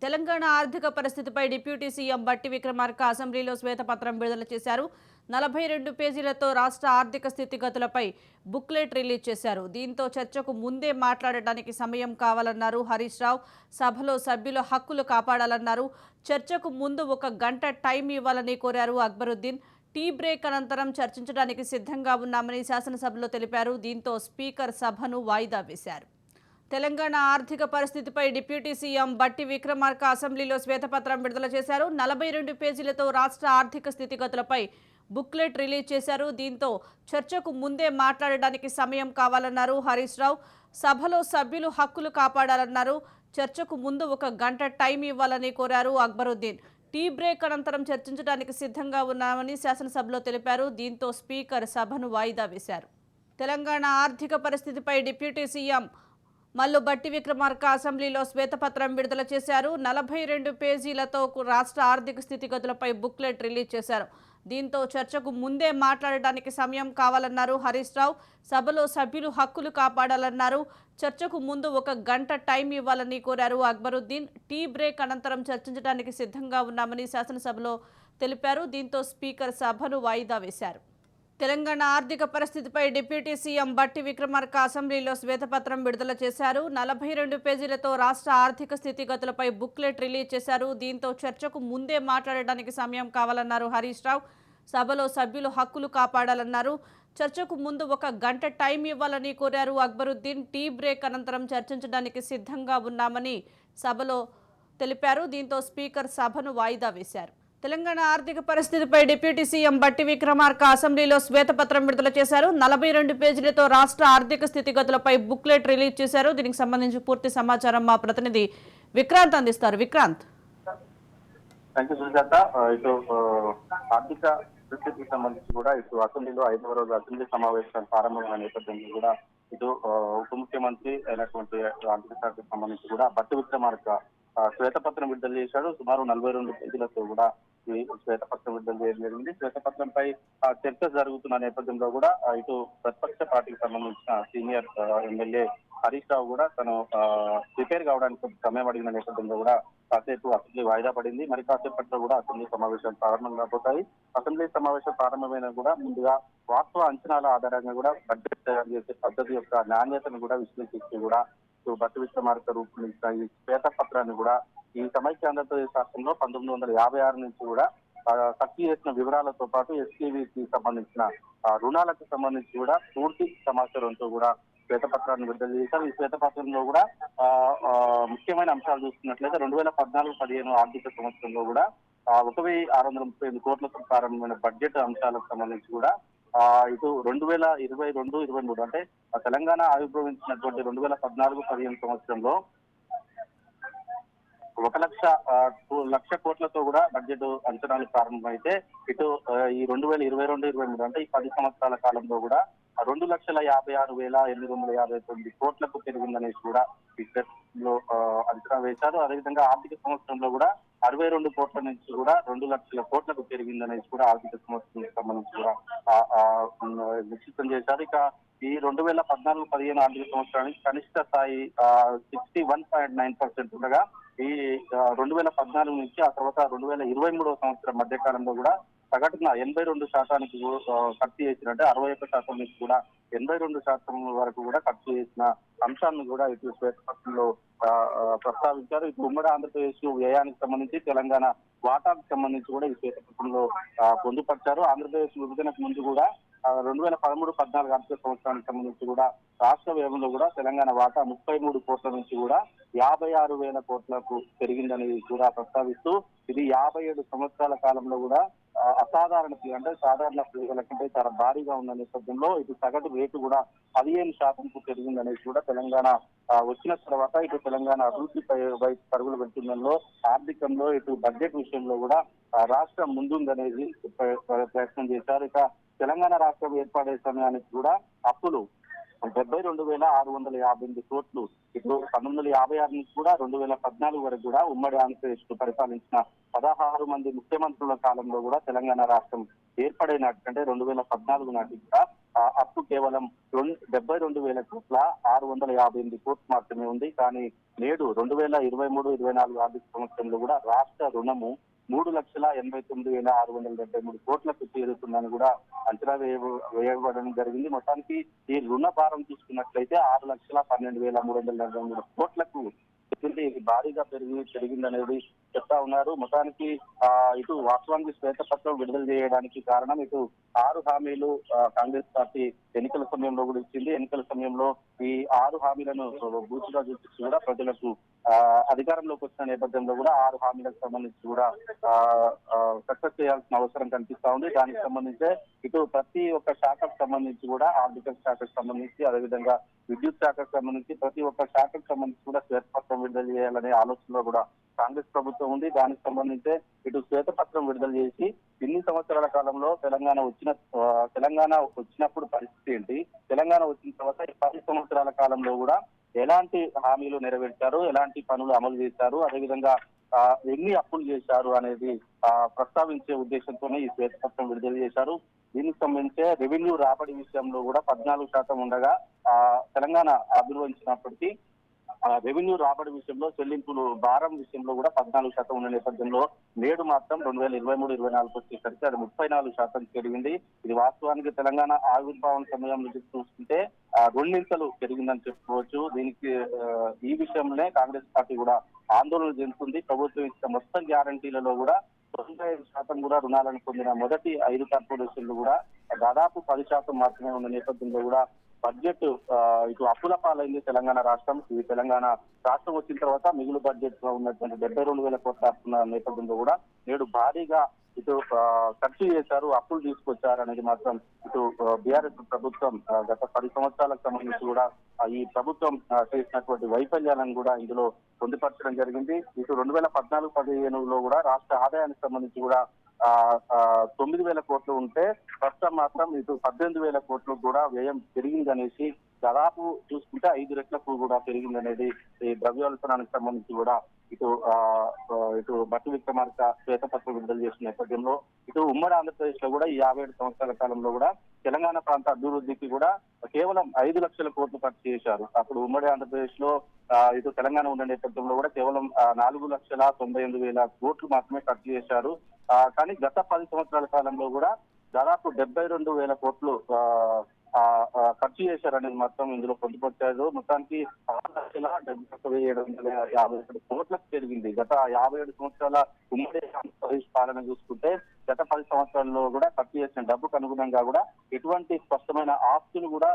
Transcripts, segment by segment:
తెలంగాణ ఆర్థిక పరిస్థితిపై deputy CM బట్టి విక్రమార్క అసెంబ్లీలో శ్వేతపత్రం విడుదల చేశారు. 42 పేజీలతో రాష్ట్ర ఆర్థిక స్థితిగతులపై బుక్లెట్ రిలీజ్ చేశారు. దీంతో చర్చకు ముందే మాట్లాడడానికి సమయం కావాలన్నారు హరీష్ రావు. సభలో సభ్యుల హక్కులు కాపాడాలన్నారు. చర్చకు ముందు 1 గంట టైం ఇవ్వాలని కోరారు అక్బరుద్దీన్. టీ బ్రేక్ అనంతరం చర్చించడానికి సిద్ధంగా ఉన్నామని శాసనసభలో తెలిపారు. దీంతో స్పీకర్ సభను వాయిదా వేశారు. తెలంగాణ ఆర్థిక పరిస్థితిపై డిప్యూటీ సీఎం బట్టి విక్రమార్క అసెంబ్లీలో శ్వేతపత్రం విడుదల చేశారు. 42 పేజీలతో రాష్ట్ర ఆర్థిక స్థితిగతులపై బుక్లెట్ రిలీజ్ చేశారు. దీంతో చర్చకు ముందే మాట్లాడడానికి సమయం కావాలన్నారు హరీష్ రావు. సభలో సభ్యులు హక్కులు కాపాడాలన్నారు. చర్చకు ముందు 1 గంట టైం ఇవ్వాలని కోరారు అక్బరుద్దీన్. టీ బ్రేక్ అనంతరం చర్చించడానికి సిద్ధంగా ఉన్నామని శాసనసభలో తెలిపారు. దీంతో స్పీకర్ సభను వాయిదా వేశారు. తెలంగాణ ఆర్థిక పరిస్థితిపై డిప్యూటీ సీఎం మల్లు బట్టి విక్రమార్క అసెంబ్లీలో శ్వేతపత్రం విడుదల చేశారు. 42 పేజీలతో రాష్ట్ర ఆర్థిక స్థితిగతులపై బుక్లెట్ రిలీజ్ చేశారు. దీంతో చర్చకు ముందే మాట్లాడడానికి సమయం కావాలన్నారు హరీష్ రావు. సభలో సభ్యులు హక్కులు కాపాడాలన్నారు. చర్చకు ముందు 1 గంట టైం ఇవ్వాలని కోరారు అక్బరుద్దీన్. టీ బ్రేక్ అనంతరం చర్చించడానికి సిద్ధంగా ఉన్నామని శాసనసభలో తెలిపారు. దీంతో స్పీకర్ సభను వాయిదా వేశారు. తెలంగాణ ఆర్థిక పరిస్థితిపై డిప్యూటీ సీఎం బట్టి విక్రమార్క అసెంబ్లీలో శ్వేతపత్రం విడుదల చేశారు. 42 పేజీలతో రాష్ట్ర ఆర్థిక స్థితిగతులపై బుక్లెట్ రిలీజ్ చేశారు. దీంతో చర్చకు ముందే మాట్లాడడానికి సమయం కావాలన్నారు హరీష్ రావు. సభలో సభ్యులు హక్కులు కాపాడాలన్నారు. చర్చకు ముందు 1 గంట టైం ఇవ్వాలని కోరారు అక్బరుద్దీన్. టీ బ్రేక్ అనంతరం చర్చించడానికి సిద్ధంగా ఉన్నామని సభలో తెలిపారు. దీంతో స్పీకర్ సభను వాయిదా వేశారు. తెలంగాణ ఆర్థిక పరిస్థితిపై డిప్యూటీ సీఎం బట్టి విక్రమార్క అసెంబ్లీలో శ్వేతపత్రం విడుదల చేశారు. 42 పేజీలతో రాష్ట్ర ఆర్థిక స్థితిగతులపై బుక్లెట్ రిలీజ్ చేశారు. దీనికి సంబంధించి పూర్తి సమాచారం మా ప్రతినిధి విక్రాంత్ అందిస్తారు. విక్రాంత్. ఇటు ఆర్థిక పరిస్థితికి సంబంధించి కూడా ఇటు అసెంబ్లీలో 5వ రోజు అసెంబ్లీ సమావేశాలు ప్రారంభమైన నేపథ్యంలో కూడా ఇటు ఉప ముఖ్యమంత్రి అయినటువంటి ఆర్థిక శాఖకు సంబంధించి కూడా బట్టి విక్రమార్క శ్వేతపత్రం విడుదల చేశాడు. సుమారు 42 పేజీలతో కూడా ఈ శ్వేతపత్రం విడుదల చేయడం జరిగింది. శ్వేతపత్రంపై చర్చ జరుగుతున్న నేపథ్యంలో కూడా ఇటు ప్రతిపక్ష పార్టీకి సంబంధించిన సీనియర్ ఎమ్మెల్యే హరీష్ రావు కూడా తను ప్రిపేర్ కావడానికి సమయం అడిగిన నేపథ్యంలో కూడా కాసేపు అసెంబ్లీ వాయిదా పడింది. మరి కాసేపట్లో కూడా అసెంబ్లీ సమావేశాలు ప్రారంభం కాబోతాయి. అసెంబ్లీ సమావేశం ప్రారంభమైన కూడా ముందుగా వాస్తవ అంచనాల ఆధారంగా కూడా బడ్జెట్ తయారు చేసే పద్ధతి యొక్క నాణ్యతను కూడా విశ్లేషిస్తూ కూడా బట్టి విక్రమార్క రూపొందించిన ఈ శ్వేతపత్రాన్ని కూడా ఈ సమైక్య ఆంధ్రప్రదేశ్ రాష్ట్రంలో 1956 నుంచి కూడా ఖర్చు చేసిన వివరాలతో పాటు ఎస్టీవీకి సంబంధించిన రుణాలకు సంబంధించి కూడా పూర్తి సమాచారంతో కూడా శ్వేతపత్రాన్ని విడుదల చేశారు. ఈ శ్వేతపత్రంలో కూడా ముఖ్యమైన అంశాలు చూసుకున్నట్లయితే 2014-15 ఆర్థిక సంవత్సరంలో కూడా 1,635 కోట్లతో ప్రారంభమైన బడ్జెట్ అంశాలకు సంబంధించి కూడా ఇటు 2022-23 అంటే తెలంగాణ ఆవిర్భవించినటువంటి 2014-15 సంవత్సరంలో 1,00,00 కోట్లతో కూడా బడ్జెట్ అంచనాలు ప్రారంభమైతే ఇటు ఈ 2022-23 అంటే ఈ 10 సంవత్సరాల కాలంలో కూడా 2,56,859 కోట్లకు పెరిగిందనేసి కూడా లో అంచనా వేశారు. అదేవిధంగా ఆర్థిక సంవత్సరంలో కూడా 62 కోట్ల నుంచి కూడా 2 లక్షల కోట్లకు పెరిగిందనేసి కూడా ఆర్థిక సంవత్సరానికి సంబంధించి కూడా నిశ్చితం చేశారు. ఇక ఈ 2014-15 ఆర్థిక సంవత్సరానికి కనిష్ట స్థాయి 61.9% ఉండగా ఈ 2014 నుంచి ఆ తర్వాత 2023 సంవత్సరం మధ్య కాలంలో కూడా సగటున 82% ఖర్చు చేసిన అంటే 61% నుంచి కూడా 82% వరకు కూడా ఖర్చు చేసిన అంశాలను కూడా ఇటు శ్వేతపత్రంలో ప్రస్తావించారు. ఇటు ఉమ్మడి ఆంధ్రప్రదేశ్ వ్యయానికి సంబంధించి తెలంగాణ వాటాకు సంబంధించి కూడా ఈ శ్వేతపత్రంలో పొందుపరిచారు. ఆంధ్రప్రదేశ్ విభజనకు ముందు కూడా 2013-14 ఆర్థిక సంవత్సరానికి సంబంధించి కూడా రాష్ట్ర వ్యయంలో కూడా తెలంగాణ వాటా 33 కోట్ల నుంచి కూడా 56,000 కోట్లకు పెరిగిందని కూడా ప్రస్తావిస్తూ ఇది 57 సంవత్సరాల కాలంలో కూడా అసాధారణ అంటే సాధారణ ప్రజల కంటే చాలా భారీగా ఉన్న నేపథ్యంలో ఇటు సగటు రేటు కూడా 15% పెరిగిందనేది కూడా తెలంగాణ వచ్చిన తర్వాత ఇటు తెలంగాణ అభివృద్ధిపై వైపు పరుగులు పెడుతుండడంలో ఆర్థికంలో ఇటు బడ్జెట్ విషయంలో కూడా రాష్ట్రం ముందుందనేది ప్రయత్నం చేశారు. ఇక తెలంగాణ రాష్ట్రం ఏర్పడే సమయానికి కూడా అప్పులు 72,658 కోట్లు. ఇటు 1956 నుంచి కూడా 2014 వరకు కూడా ఉమ్మడి ఆంధ్రప్రదేశ్ ను పరిపాలించిన 16 మంది ముఖ్యమంత్రుల కాలంలో కూడా తెలంగాణ రాష్ట్రం ఏర్పడినట్టు అంటే 2014 నాటికి కూడా అప్పు కేవలం 72,000 కోట్ల 658 కోట్లు మాత్రమే ఉంది. కానీ నేడు 2023-24 ఆర్థిక సంవత్సరంలో కూడా రాష్ట్ర రుణము 3,89,673 కోట్లకు చేరుతుందని కూడా అంచనా వేయబడడం జరిగింది. మొత్తానికి ఈ రుణ భారం చూసుకున్నట్లయితే 6,12,343 కోట్లకు ఇది భారీగా పెరిగిందనేది చెప్తా ఉన్నారు. మొత్తానికి ఇటు వాస్తవానికి శ్వేతపత్రం విడుదల చేయడానికి కారణం ఇటు 6 హామీలు కాంగ్రెస్ పార్టీ ఎన్నికల సమయంలో కూడా ఇచ్చింది. ఎన్నికల సమయంలో ఈ 6 హామీలను బూచిగా చూపించి కూడా ప్రజలకు అధికారంలోకి వచ్చిన నేపథ్యంలో కూడా 6 హామీలకు సంబంధించి కూడా సక్సెస్ చేయాల్సిన అవసరం కనిపిస్తా ఉంది. దానికి సంబంధించి ఇటు ప్రతి ఒక్క శాఖకు సంబంధించి కూడా ఆర్థిక శాఖకు సంబంధించి అదేవిధంగా విద్యుత్ శాఖకు సంబంధించి ప్రతి ఒక్క శాఖకు సంబంధించి కూడా శ్వేతపత్రం విడుదల చేయాలనే ఆలోచనలో కూడా కాంగ్రెస్ ప్రభుత్వం ఉంది. దానికి సంబంధించి ఇటు శ్వేతపత్రం విడుదల చేసి ఇన్ని సంవత్సరాల కాలంలో తెలంగాణ వచ్చినప్పుడు పరిస్థితి ఏంటి, తెలంగాణ వచ్చిన తర్వాత ఈ 10 సంవత్సరాల కాలంలో కూడా ఎలాంటి హామీలు నెరవేర్చారు, ఎలాంటి పనులు అమలు చేశారు, అదేవిధంగా ఎన్ని అప్పులు చేశారు అనేది ప్రస్తావించే ఉద్దేశంతోనే ఈ శ్వేతపత్రం విడుదల చేశారు. దీనికి సంబంధించి రెవెన్యూ రాబడి విషయంలో కూడా 14% ఉండగా తెలంగాణ అభివర్ణించినప్పటికీ రెవెన్యూ రాబడి విషయంలో చెల్లింపులు భారం విషయంలో కూడా 14% ఉన్న నేపథ్యంలో నేడు మాత్రం 2023-24 వచ్చేసరికి అది 34% పెరిగింది. ఇది వాస్తవానికి తెలంగాణ ఆవిర్భావం సమయం నుంచి చూసుకుంటే రెండింతలు పెరిగిందని చెప్పుకోవచ్చు. దీనికి ఈ విషయంలోనే కాంగ్రెస్ పార్టీ కూడా ఆందోళన చెందుతుంది. ప్రభుత్వం ఇచ్చిన మొత్తం గ్యారంటీలలో కూడా 95% కూడా రుణాలను పొందిన మొదటి 5 కార్పొరేషన్లు కూడా దాదాపు 10% మాత్రమే ఉన్న నేపథ్యంలో కూడా బడ్జెట్ ఇటు అప్పుల పాలైంది తెలంగాణ రాష్ట్రం. ఈ తెలంగాణ రాష్ట్రం వచ్చిన తర్వాత మిగులు బడ్జెట్ లో ఉన్నటువంటి 72,000 కోట్ల వస్తున్న నేపథ్యంలో కూడా నేడు భారీగా ఇటు ఖర్చు చేశారు, అప్పులు తీసుకొచ్చారు అనేది మాత్రం ఇటు బీఆర్ఎస్ ప్రభుత్వం గత 10 సంవత్సరాలకు సంబంధించి కూడా ఈ ప్రభుత్వం చేసినటువంటి వైఫల్యాలను కూడా ఇందులో పొందుపరచడం జరిగింది. ఇటు 2014-15లో కూడా రాష్ట్ర ఆదాయానికి సంబంధించి కూడా 9,000 కోట్లు ఉంటే ప్రస్తుతం మాత్రం ఇటు 18,000 కోట్లు కూడా వ్యయం పెరిగిందనేసి దాదాపు చూసుకుంటే 5 రెట్లకు కూడా పెరిగిందనేది ఈ ద్రవ్యోల్బణానికి సంబంధించి కూడా ఇటు బట్టి విక్రమార్క శ్వేతపత్రం విడుదల చేసిన నేపథ్యంలో ఇటు ఉమ్మడి ఆంధ్రప్రదేశ్ లో కూడా ఈ 57 సంవత్సరాల కాలంలో కూడా తెలంగాణ ప్రాంత అభివృద్ధికి కూడా కేవలం 5 లక్షల కోట్లు ఖర్చు చేశారు. అప్పుడు ఉమ్మడి ఆంధ్రప్రదేశ్ లో ఇటు తెలంగాణ ఉన్న నేపథ్యంలో కూడా కేవలం 4,98,000 కోట్లు మాత్రమే ఖర్చు చేశారు. కానీ గత 10 సంవత్సరాల కాలంలో కూడా దాదాపు 72,000 కోట్లు ఖర్చు చేశారనేది మొత్తం ఇందులో పొందుపరిచారు. మొత్తానికి 6,77,50 కోట్లకు పెరిగింది. గత 57 సంవత్సరాల ఉమ్మడి ఆంధ్రప్రదేశ్ పాలన చూసుకుంటే గత 10 సంవత్సరాల్లో కూడా ఖర్చు చేసిన డబ్బుకు అనుగుణంగా కూడా ఎటువంటి స్పష్టమైన ఆస్తులు కూడా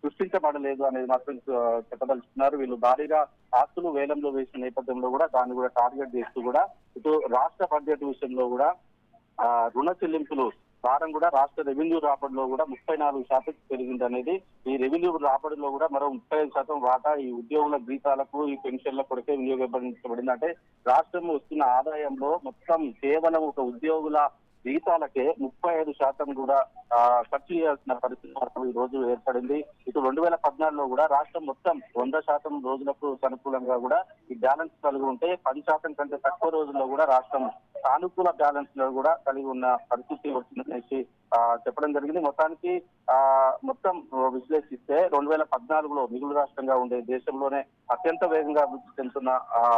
సృష్టించబడలేదు అనేది మాత్రం చెప్పదలుచుకున్నారు. వీళ్ళు భారీగా ఆస్తులు వేలంలో వేసిన నేపథ్యంలో కూడా దాన్ని కూడా టార్గెట్ చేస్తూ కూడా ఇటు రాష్ట్ర బడ్జెట్ విషయంలో కూడా రుణ చెల్లింపులు భారం కూడా రాష్ట్ర రెవెన్యూ రాబడిలో కూడా 34% పెరిగింది అనేది, ఈ రెవెన్యూ రాబడిలో కూడా మరో 35% వాటా ఈ ఉద్యోగుల జీతాలకు ఈ పెన్షన్ల కొరకే వినియోగించబడింది. అంటే రాష్ట్రం వస్తున్న ఆదాయంలో మొత్తం కేవలం ఒక ఉద్యోగుల జీతాలకే 35% కూడా ఖర్చు చేయాల్సిన పరిస్థితి మాత్రం ఈ రోజు ఏర్పడింది. ఇటు 2014లో కూడా రాష్ట్రం మొత్తం 100% రోజులకు అనుకూలంగా కూడా ఈ బ్యాలెన్స్ కలిగి ఉంటే 10% కంటే తక్కువ రోజుల్లో కూడా రాష్ట్రం సానుకూల బ్యాలెన్స్ లో కూడా కలిగి ఉన్న పరిస్థితి వచ్చిందనేసి చెప్పడం జరిగింది. మొత్తానికి మొత్తం విశ్లేషిస్తే 2014లో మిగులు రాష్ట్రంగా ఉండే దేశంలోనే అత్యంత వేగంగా అభివృద్ధి చెందుతున్న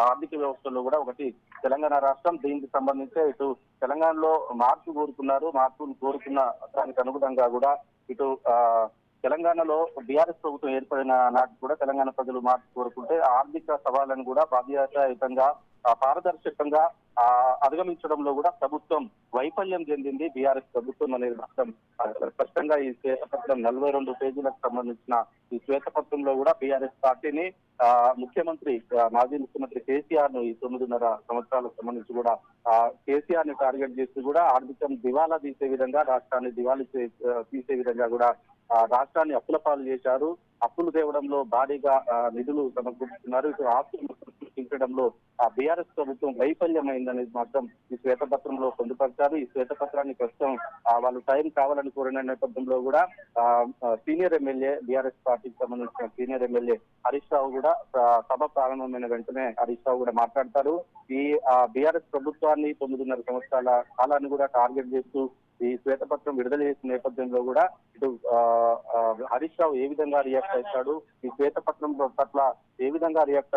ఆర్థిక వ్యవస్థలో కూడా ఒకటి తెలంగాణ రాష్ట్రం. దీనికి సంబంధించి ఇటు తెలంగాణలో మార్పును కోరుకున్న దానికి అనుగుణంగా కూడా ఇటు తెలంగాణలో బీఆర్ఎస్ ప్రభుత్వం ఏర్పడిన నాటికి కూడా తెలంగాణ ప్రజలు మార్పు కోరుకుంటే ఆర్థిక సవాళ్లను కూడా బాధ్యతాయుతంగా పారదర్శకంగా అధిగమించడంలో కూడా ప్రభుత్వం వైఫల్యం చెందింది. బీఆర్ఎస్ ప్రభుత్వం అనేది మాత్రం స్పష్టంగా ఈ శ్వేతపత్రం 42 పేజీలకు సంబంధించిన ఈ శ్వేతపత్రంలో కూడా బీఆర్ఎస్ పార్టీని మాజీ ముఖ్యమంత్రి కేసీఆర్ ను ఈ 9.5 సంవత్సరాలకు సంబంధించి కూడా కేసీఆర్ ని టార్గెట్ చేస్తూ కూడా ఆర్థికం దివాలా తీసే విధంగా రాష్ట్రాన్ని దివాళీ తీసే విధంగా కూడా రాష్ట్రాన్ని అప్పుల పాలు చేశారు. అప్పులు తేవడంలో భారీగా నిధులు సమకూరుస్తున్నారు. ఇటు ఆస్తులు సృష్టించడంలో బీఆర్ఎస్ ప్రభుత్వం వైఫల్యమైందనేది మాత్రం ఈ శ్వేతపత్రంలో పొందుపరిచారు. ఈ శ్వేతపత్రాన్ని ప్రస్తుతం వాళ్ళు టైం కావాలని కోరిన నేపథ్యంలో కూడా సీనియర్ ఎమ్మెల్యే బీఆర్ఎస్ పార్టీకి సంబంధించిన సీనియర్ ఎమ్మెల్యే హరీష్ రావు కూడా సభ ప్రారంభమైన వెంటనే హరీష్ రావు కూడా మాట్లాడతారు. ఈ బీఆర్ఎస్ ప్రభుత్వాన్ని 9.5 సంవత్సరాల కాలాన్ని కూడా టార్గెట్ చేస్తూ ఈ శ్వేతపత్రం విడుదల చేసిన నేపథ్యంలో కూడా ఇటు హరీష్ రావు ఏ విధంగా రియాక్ట్ అవుతాడు, ఈ శ్వేతపత్రం పట్ల ఏ విధంగా రియాక్ట్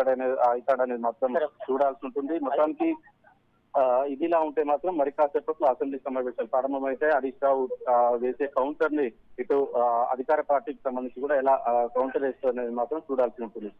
అవుతాడనేది మాత్రం చూడాల్సి ఉంటుంది. మొత్తానికి ఇదిలా ఉంటే మాత్రం మరి కాసేపట్లో అసెంబ్లీ సమావేశాలు ప్రారంభమైతే హరీష్ రావు వేసే కౌంటర్ ని ఇటు అధికార పార్టీకి సంబంధించి కూడా ఎలా కౌంటర్ వేస్తుంది అనేది మాత్రం చూడాల్సి ఉంటుంది.